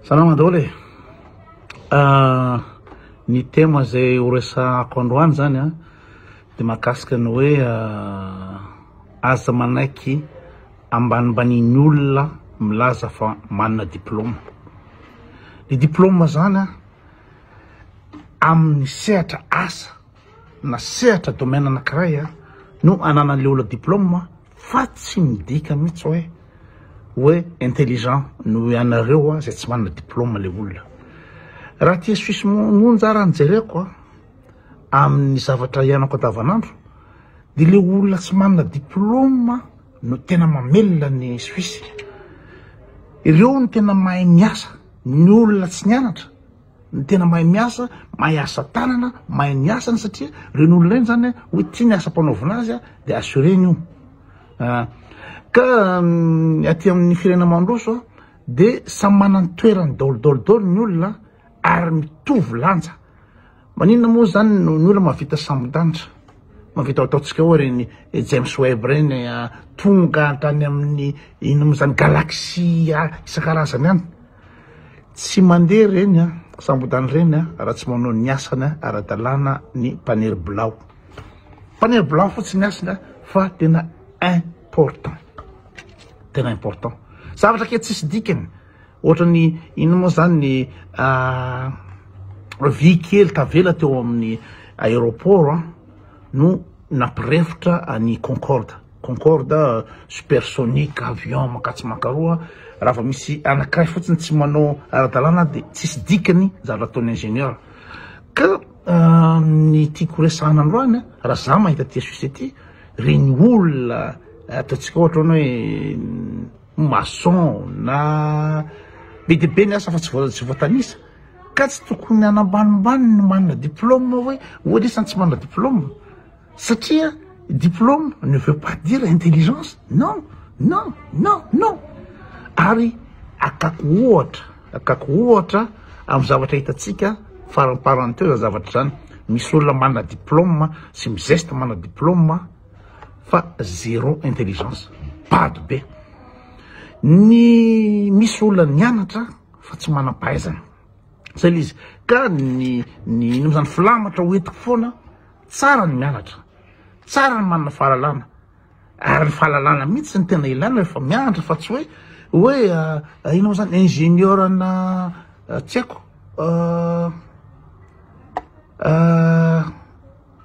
Salama daholo ny tema zay horesahako androany zany a de mahakasika ny hoe aza manaiky ambanimbany olona milaza fa manana diplôma. Le diplôma zany a amin'ny sehatra asa na sehatra domaine anankiray a no ananan'le olona diplôma fa tsy midika mihitsy hoe intelligent no ianareo zay tsy manana diplôma le olona. Raha tia Suisse monja raha nijereko amin'ny zavatra ianako andavanandro de le olona tsy manana diplôma no tena mamelona ny Suisse. Ireo no tena mahay miasa, ny olona tsy nianatra ny tena mahay miasa, mahay asa tanana, mahay miasa satria reny olona reny zany hoe tia ny asa mpanaovina azy de assureny io. Ka aty amin'ny firenena mandroso de samy manana toerany daolodolodolo ny olona ary mitovy lanja. Maninona moa zany ny olona mahavita sambon-danitra, mahavita ataontsika hoe reny James Webb reny tonga tany amin'ny ino moa zany galaxia isan-karazany any. Tsy mandeha reny sambon-dany reny raha tsy manao ny asany ara-dalàna ny mpanery bilao. Mpanery bilao fotsiny ny asany fa tena important. Tena important. Zavatra ke tsisy dikany. Ohatra ny ino moa zany ny vy kely tavela teo amin'ny aéroport no nampirefitra ny Concorde supersonique avion makatsy makaroa. Raha fa misy anankiray fotsiny tsy manao ara-dalàna de tsisy dikany zavatra ataon'ny ingénieur. Ka ny tiako resahana androany raha za mahita tia Suisse ety reny olona ataontsika ohatra hoe maçon na be de be ny asa fa tsy voatanisa ka tsy tokony anambanimbany ny manana diplôme hoe isany tsy manana diplôme satria diplôme ne veut pas dire intelligence. Non. Ary akako ohatra amin'ny zavatra hitantsika faramparany teo zavatra zany misy olona manana diplôme sy mizeste manana diplôme fa zéro intelligence, pas de be. Ny misy olona nianatra fa tsy manam-pahaizana zay izy ka ny ino zany filamatra hoentiko foana tsara ny mianatra, tsara ny manana fahalalana ary ny fahalalana mihitsy ny tena ilaina rehefa mianatra fa tsy hoe ino zany ingénieur na tsy haiko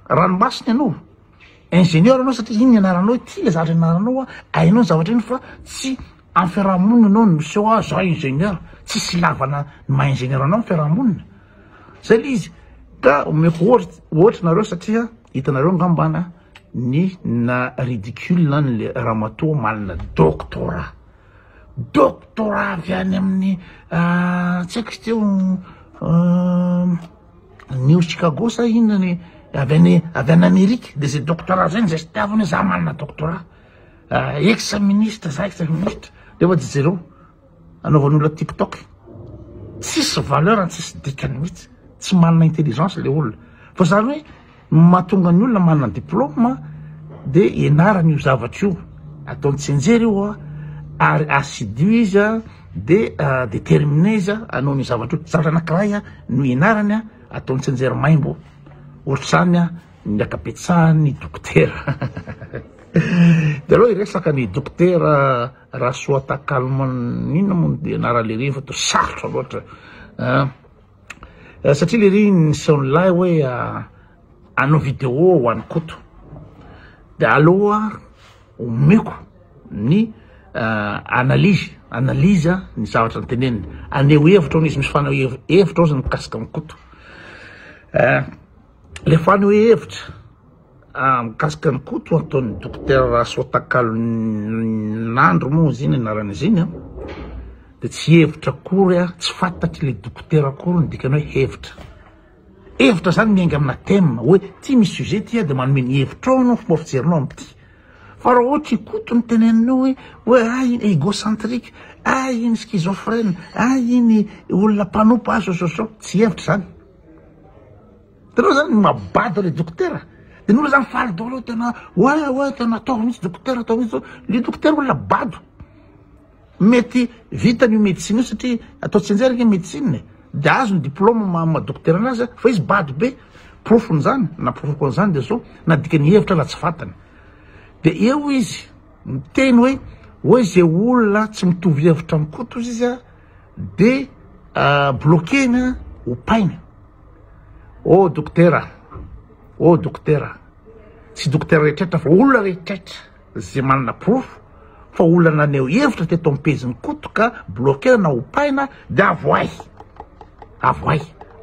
ranomasina ianao ingénieur anao satria iny ianaranao ty le zavatra ianaranao ainao ny zavatra iny fa tsy amin'ny fiarahamonina anao no miseho za ingénieur tsy silavana ny maha ingénieur anao amin'ny fiarahamonina zay le izy. Ka omeko ohatra nareo satria hitanareo ngambana ny na ridicule ny ramatoa manana doctorat avy any amin'ny tsy haiko izy teo New Chicago sa inona avy any Amerika de zay doctorat zany zay sy tiavany za manana doctorat ex-ministre de fa jereo anaovan'olona TikTok tsisy valeur tsisy dikany mihitsy, tsy manana intelligence le olona fa zany hoe mahatonga ny olona manana diplôma de ianarany io zavatra io ataony tsenjery io ary assidu izy de déterminé izy anao ny zavatra io. Zavatra anankiray no ianarany ataony tsenjery maimbo ohatra zany ny akapetsahany dokotera de aloha iresaka ny dokotera Rasoatakalman inona moa de anarale ry fa to sarotra loatra satria le ry nison'lay hoe anao video ho an'ny koto de aloha omeko ny analyse ny zavatra nyteneniny aneo hevitra ao izy misy fanao hevitra ao zany mikasika amin'ny koto le fanao hevitra mikasika ny koto ataon'ny dokotera Rasoatakalnandro moa izy iny anarana izy iny de tsy hevitra akory tsy fantatry le dokotera akory ny dikany hoe hevitra zany miainga amina thème hoe ty misy sujet ty de manome ny hevitra ao anao fomba fijerinao am'ty. Fa raha ohatra ikoto ny teneninao hoe iny égocentrique, iny schizophrène, iny olona mpanompo tsy hevitra zany. Tenao zany mabady le dokotera de n'olona zany faly daholo tena tena atao mihitsy dokotera atao mihitsy le dokotera olona bado mety vitany io médecine io satria ataotsy anjary médecine de azo ny diplôme maha-dokotera anazy fa izy bady be profony zany na profoko zany de zao na dikany hevitra la tsy fantany de eo izy miteny hoe zay olona tsy mitovy hevitra mikoto izy a de bloquena ho paina dokotera tsy dokotera rehetrrehetra fa olona rehetrrehetra zay manana profo fa olona naneo hevitra teto ampeziny koto ka bloquena na ho paina de avoay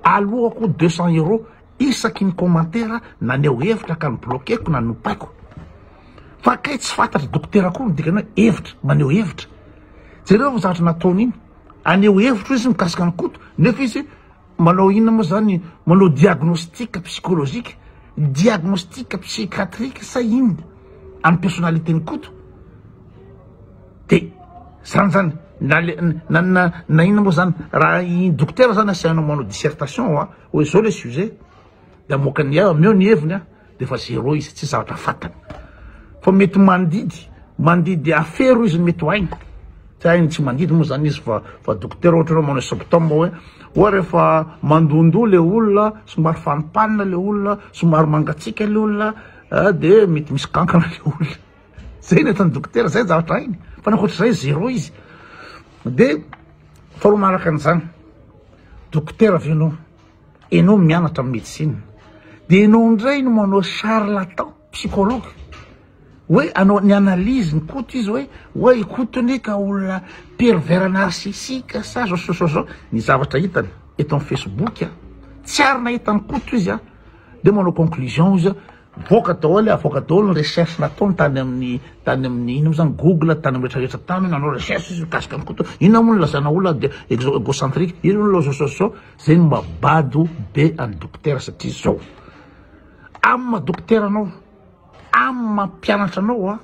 alohako 200 € isaky ny commentaire naneo hevitra ka ny bloqueko na nopaiko fa kay tsy fantatra dokotera koa midikana hevitra maneho hevitra jereo fa zavatra nataony iny aneo hevitra izy mikasika ny koto nefa izy manao inona moa zany manao diagnostique psychologique diagnostique psychiatrique sa iny amin'ny personnalité ny koto de zany na inona moa zany raha i dokotera zany asianao manao dissertation hoe zao le sujet de amokany meo ny heviny de fa zéro izy tsy zavatra fatany fa mety mandidy afero izy mety ho ainy tsy hainy tsy mandidy moa zany izy fa dokotera ohatra hoe manao symptôme hoe rehefa mandondo le olona somary fanipanina le olona somary mangatsika le olona de mety misy kankana le olona zay ny atany dokotera zay zavatra ainy fa nakoatrazay zéro izy de faharoa manaraka an'izany dokotera avy enao mianatra amin'ny médecine de enao ndray no manao charlatan psychologue hoe anao ny analyse ny koto izy hoe ikotony ka olona pervers narcissique sa zao ny zavatra hitany eto amin'ny Facebook tsy ary nahitany koto izy de manao conclusion izy voaka daholo avoaka daholo ny recherche nataony tany amin'ny ino zany Google tany amin'ny rehetrarehetra tany nanao recherche izy mikasika ny koto inona moa ny lazana olona de égocentrique ino moa zao zay ny mabado be any dokotera satria zao amin'ny dokotera anao amin'ny mampianatra anao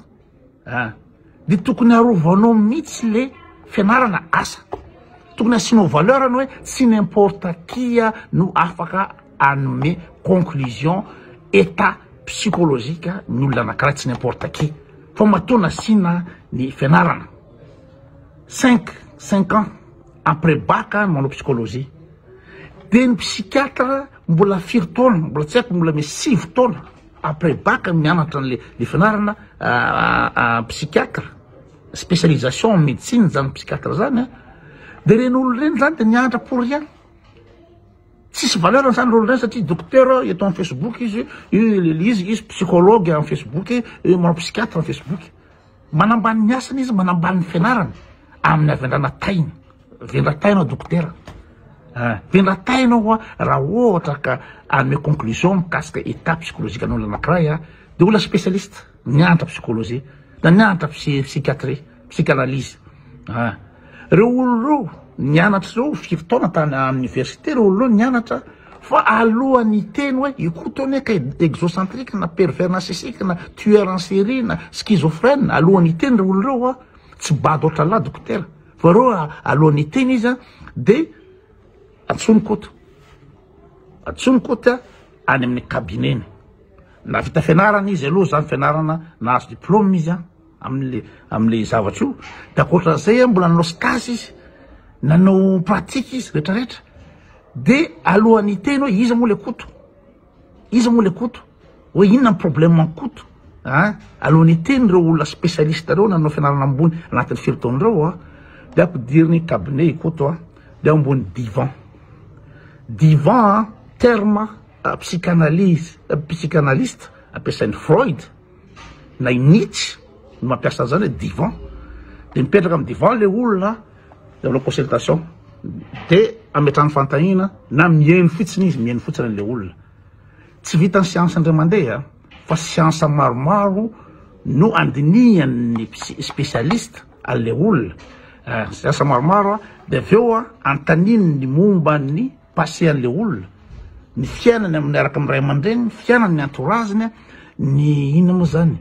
de tokony arovanao mihitsy le fianarana asa tokony asianao valeur ny hoe tsy n'importe qui no afaka anome conclusion état psychologique ny olona anankiray tsy n'importe qui fa matoana asina ny fianarana 5 ans après bac manao psychologie de ny psychiatre mbola 5 taona mbola tsy haiko mbola me 6 taona après bac mianatra le fianarana psychiatre spécialisation en médecine zany psychiatre zany de reny olo reny zany de nianatra pour rien tsisy valeur zany rolo reny satria docteur eto amin'ny Facebook izy psychologue amin'ny Facebook manao psychiatre amin'ny Facebook manambany ny asany izy manambany ny fianarana amin'ny avendranataina dokotera vendratainao raha ohatra ka anome conclusion mikasika état psychologique an'olona anankiray de olona spécialiste nianatra psychologie da nianatra psychiatrie psychanalyse reo olo reo nianatra zao 5 taona tany amin'ny université reo olo reo nianatra fa alohan'ny teny hoe ikotony ka exocentrique na pervers narcissique na tueur en série na schizophrène alohan'ny teny reo olo reo tsy bady oatra la dokotera fa reo alohan'ny teny izy de atsony koto any amin'ny cabineny na vita fianarana izy aloha zany fianarana nahazo diplôme izy am'le zavatra io de akoatran'izay mbola nanao stage izy nanao pratique izy rehetrarehetra de alohan'ny teny hoe iza moa le koto hoe inona ny problème amin'ny koto alohan'ny teny reo olona spécialiste reo nanao fianarana ambony anatin'ny feriton'ny reo de ampidiriny cabinet ikoto de ambony divan terme psychanalyste ampiasain'ny Freud na Nietzsche no mampiasa zany hoe divan de mipetraka amin'ny divan le olona de manao consultation de ametrahany fantahina na mihaino fotsiny izy mihaino fotsiny an'le olona tsy vitany siansa indray mandeha fa siansa maromaro no andinihan'ny spécialiste an'le olona siansa maromaro de aveo antaniny ny momba ny passé an'le olona ny fiainany amin'ny araka amin'ny ray aman-dreny ny fiainany ny entourageny ny inona moa zany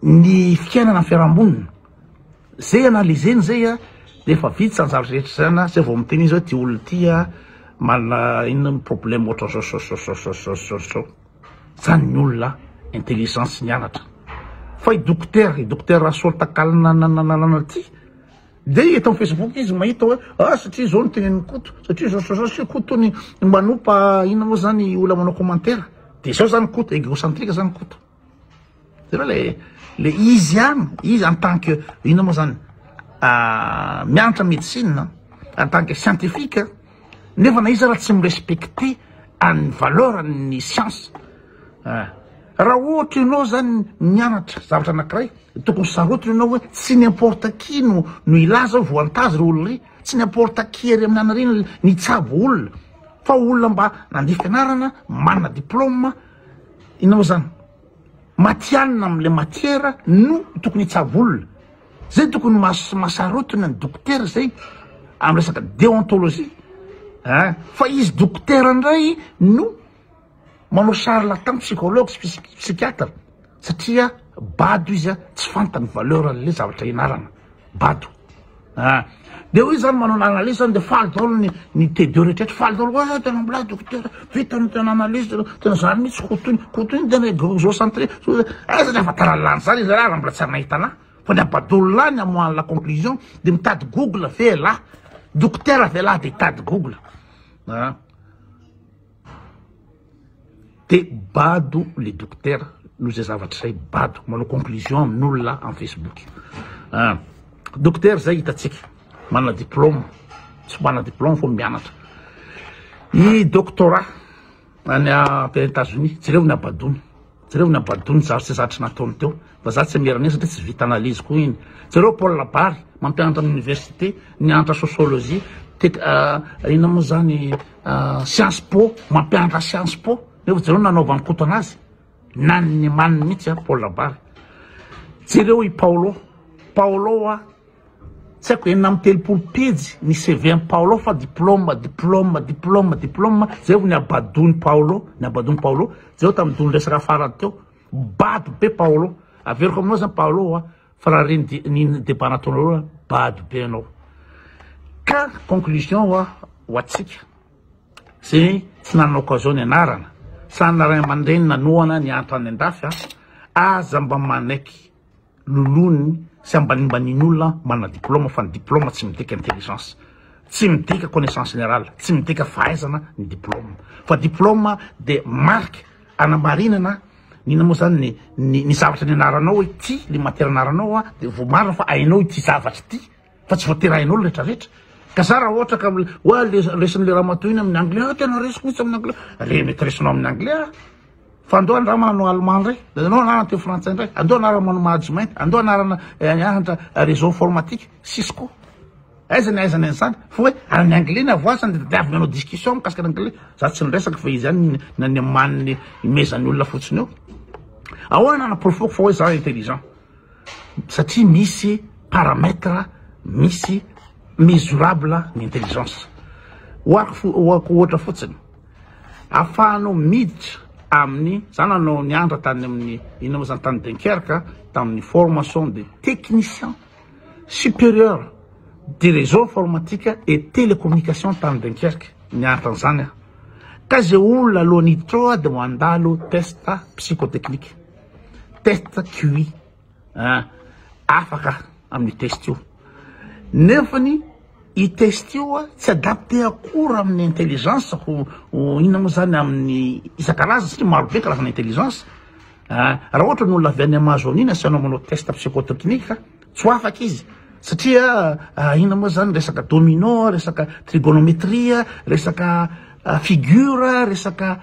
ny fiainana amin'ny fiarahamonina zay analyseny zay de efa vitsy zany zavatra rehetra zany zay vao miteny izy hoe ty olona ty mana inona problème ohatra zao zany ny olona intelligence nianatra fa i dokotera rasoly takalina ty de eto amin'ny Facebook izy mahita hoe satria zao ny tenen'ny koto satria zao koto ny manompa inona moa zany olona manao commentaire de zao zany koto égocentrique zany koto zany le izy izy en tant que inona moa zany mianatra médecine en tant que scientifique nefa na izy raha tsy mirespecté any valeur ny science raha ohatra ianao zany mianatra zavatra anankiray tokony sarotiny ianao hoe tsy n'importe qui no ilaza voantazy re olona ry tsy n'importe qui ry amin'ny anareny ny tsabo olona fa olona mba nandeha fianarana manana diplôme inona moa zany matianina am'le matière no tokony hitsabo olona zay tokony masarotiny ny dokotera zay amy resaka déontologie fa izy dokotera indray no manao charlatan psychologue psychiatre satria bado izy tsy fantany valeur an'le zavatra ianarana bado de hoy zany manao analyse zany de faly daholo ny T2 rehetraretra faly daholo tena mbola dokotera vitany tena analyse tena zany mihitsy kotony tena égocentré zany efa taralany zany izy raha mbola tsy nahitana fa ny abadolo lany amoany la conclusion de mitady Google ve la dokotera ve la de hitady Google de bado le dokotera no zay zavatra zay bado manao conclusion amin'olona en Facebook dokotera zay hitatsika manana diplôme tsy manana diplôme fo mianatra i doctorat any États-Unis jereo ny abadony zavatra tsy zatry nataony teo fa za tsy miarana satria tsy vita analyse koa iny jereo Paul Labary mampianatra amin'ny université nianatra sociologie inona moa zany Sciences Po mampianatra Sciences Po nefa jereo nanaovany koto anazy nanny maniny mihitsy Paul Labary jereo i Paulo tsy haiko enina amy telopolo pejy ny CV ny Paulo fa diplôme zay ny abadony Paulo zay tamin'ny dony resaka farany teo bado be Paulo averiko aminao zany Paulo fa raha reny niny débat nataonareo bado be anao ka conclusion ho atsika zay tsy nanana occasion ny anarana sany ray aman-dreny nanoana ny anto any andafy aza mba manaiky lolony sy ambanimbaniny olona manana diplôme fa ny diplôme tsy midika intelligence tsy midika connaissance générale tsy midika fahaizana ny diplôme fa diplôme de marque anamarinana nina moa zany ny zavatra ny anaranao hoe ty le matière anaranao de vo marina fa ainao ity zavatra ty fa tsy voatery ain'olo rehetrarehetra ka za raha ohatra ka lesin'le raha matoina amin'ny anglais tena resiko mihitsy amin'ny anglais le mety resinao amin'ny anglais fa andao andraha manao allemand ndray anao anarana teo frantsay ndray andao anarana manao management andao anarana niahatra réseau informatique Cisco aizany an'izany fa hoe any anglais ny avoasany de avy manao discussion mikasika an'anglais za tsy niresaka fa izy any nany maniny imezany olona fotsiny eo ahoana naprofoko fa hoe za intelligent satria misy paramètre misy mesurable ny intelligence hoako ohatra fotsiny afahanao miditra amin'ny zany anao niandra tany amin'ny inona moa zany tany Dunkerque tamin'ny formation de technicien supérieur de réseau informatique et télécommunication tany Dunkerque nianatra an'izany ka zay olona alohan'ny hiditra ao de mandalo test psychotechnique test QI afaka amin'ny test io nefany i test io tsy adapté akory amin'ny intelligence ho inona moa zany amin'ny isan-karazany satria marobe karazana intelligence raha ohatra ny olona avy any Amazonina asianao manao test psychotechnique tsy ho afaka izy satria inona moa zany resaka domino resaka trigonométrie resaka figure resaka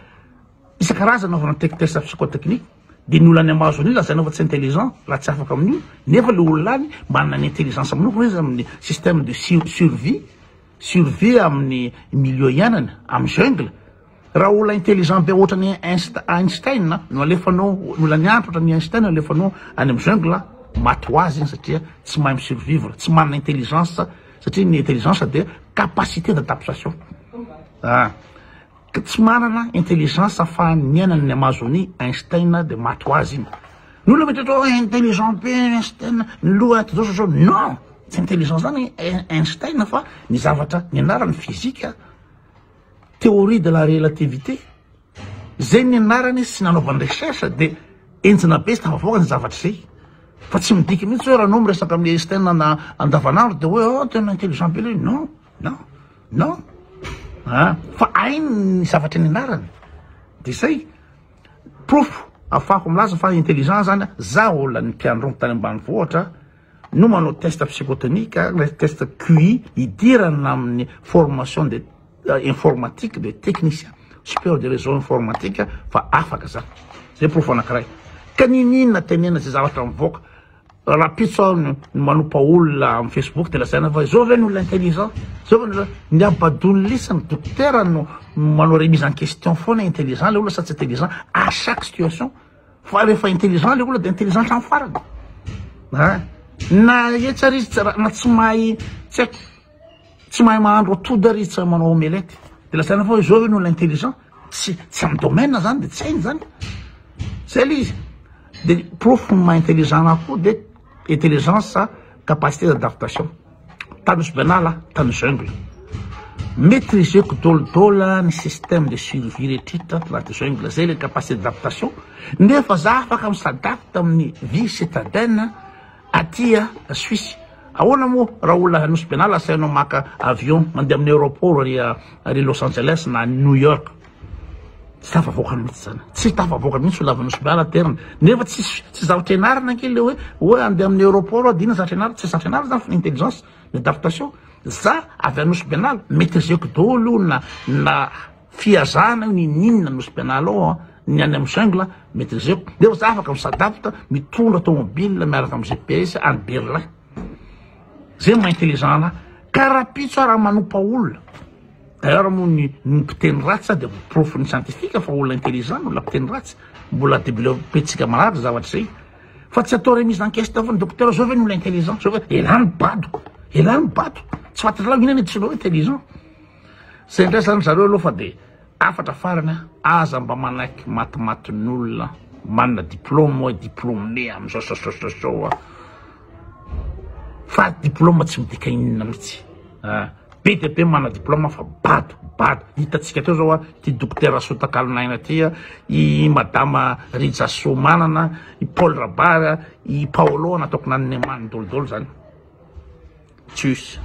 isan-karazana anaovana test psychotechnique de ny olona any Amazonina lazainao fa tsy intelligent raha tsy afaka amin'io nefa le olona any manana ny intelligence amin'io izy amin'ny système de survie amin'ny milieu iainana amin'ny jungle raha olona intelligent be ohatra ny Einstein no alefanao olona nianatra ohatra ny Einstein alefanao any amin'ny jungle maty ho azy iny satria tsy mahay misurvivre tsy manana intelligence satria ny intelligence de capacité d'adaptation tsy manana intelligence afahany miainana ny Amazonie Einstein de maty ho azy iny ny olona mety intelligent be Einstein ny loha zao non tsy intelligence zany Einstein fa ny zavatra ny anarany physique théorie de la relativité zay ny anarany sy nanaovany recherche de enjina be sy tafavoaka ny zavatra zay fa tsy midika mihitsy hoe raha anao miresaka amin'ny Einstein na andavanandro de hoe tena intelligent be le non fa ainy ny zavatra ny anarany de zay profo afahako milaza fa intelligent zany za olona ny mpianarony tany ambanivohatra no manao test psychotonique le test QI idirana amin'ny formation de informatique de technicien supérieur de réseau informatique fa afaka zany zay profo anankiray ka ninina tenena zay zavatra mivoaka raha pitso ny manompa olona amin'ny Facebook de lasaina fa zao ve ny olona intelligent zao ny abadony lisany docteur no manao remise en question foana intelligent le olona sa tsy intelligent à chaque situation fa rehefa intelligent le olona de intelligent hatrany farany na etsa ry izy na tsy mahay tsy mahay mahandro atody ary izy tsy manao omelette de lasaina fa zao ve ny olona intelligent tsy amin'ny domaine zany de tsy hainy zany zay le izy de profo maha intelligent koa de intelligence capacité d'adaptation tanus benala tanus jungle maîtriser ko dolodola ny système de survie rehetritra tanus jungle zay le capacité d'adaptation nefa za afaka misadapta amin'ny vie citadine atia Suisse ahoana moa raha olona tanus benala sainao maka avion mandeha amin'ny aéroport ary Los Angeles na New York tsy tafavoaka mihitsy zany tsy tafavoaka mihitsy olava nosy benala terina nefa tsy zavatra ianarana kely le hoe andeha amin'ny aéroport adina zavatra ianarana tsy zavatra ianarana zany fa intelligence d'adaptation za avy anosy benala maîtriseko daholo na fiazana io ninina nosy benala ao ny any amin'ny jungle maîtriseko nefa za afaka misadapta mitondra automobile miaraka amin'ny GPS any Berlin zay maha intelligent na karapitso raha manompa olona d'ailleurs moa ny mpiteny ratsy de profony scientifique fa olona intelligent olona mpiteny ratsy mbola développetsika marary zavatra zay fa tsy atao remise en question fa ny docteur zao ve ny olona intelligent zao ve elany bato tsy fantatra lao inona tsy intelligent zay ndray zany zareo aloha fa de afatra farany aza mba manaiky matimatin'olona manana diplôme hoe diplôme am'zao sao fa diplôme tsy midika inona mihitsy be de be mana diplôme fa bado hitatsika teo zao ty docteur Sotakalinaina ty i madame Rijaso manana i Paul Rabara i Paolo nataoko nan'ny manindolodolo zany tsyus